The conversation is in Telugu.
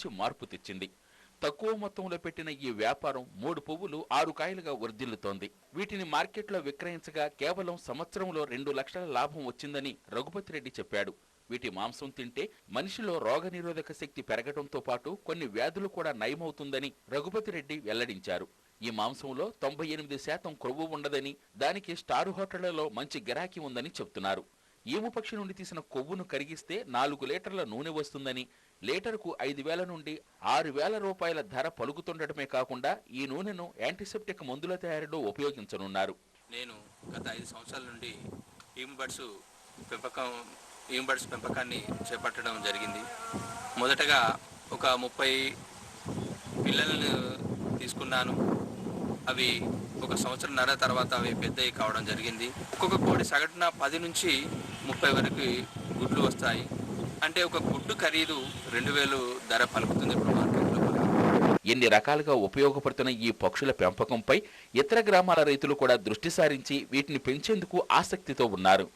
మంచి మార్పు తెచ్చింది. తక్కువ మొత్తంలో పెట్టిన ఈ వ్యాపారం 3 పువ్వులు 6 కాయలుగా వర్ధిల్లుతోంది. వీటిని మార్కెట్లో విక్రయించగా కేవలం సంవత్సరంలో 2 లక్షల లాభం వచ్చిందని రఘుపతిరెడ్డి చెప్పాడు. వీటి మాంసం తింటే మనిషిలో రోగనిరోధక శక్తి పెరగడంతో పాటు కొన్ని వ్యాధులు కూడా నయమవుతుందని రఘుపతిరెడ్డి వెల్లడించారు. ఈ మాంసంలో 98% క్రొవ్వు ఉండదని, దానికి స్టార్ హోటళ్లలో మంచి గిరాకీ ఉందని చెప్తున్నారు. ఈముపక్షి నుండి తీసిన కొవ్వును కరిగిస్తే 4 లీటర్ల నూనె వస్తుందని, లీటరుకు 5,000 నుండి 6,000 రూపాయల ధర పలుకుతుండటమే కాకుండా ఈ నూనెను యాంటీసెప్టిక్ మందుల తయారీలో ఉపయోగించనున్నారు. నేను గత 5 సంవత్సరాల నుండి ఈంబర్డ్స్ పెంపకాన్ని చేపట్టడం జరిగింది. మొదటగా ఒక 30 పిల్లలను తీసుకున్నాను. అవి ఒక సంవత్సరంన్నర తర్వాత అవి పెద్దవి కావడం జరిగింది. ఒక్కొక్క కోడి సగటున 10 నుంచి 30 వరకు గుడ్లు వస్తాయి. అంటే ఒక గుడ్డు ఖరీదు 2,000 ధర పలుకుతుంది ఇప్పుడు మార్కెట్లో. ఎన్ని రకాలుగా ఉపయోగపడుతున్న ఈ పక్షుల పెంపకంపై ఇతర గ్రామాల రైతులు కూడా దృష్టి సారించి వీటిని పెంచేందుకు ఆసక్తితో ఉన్నారు.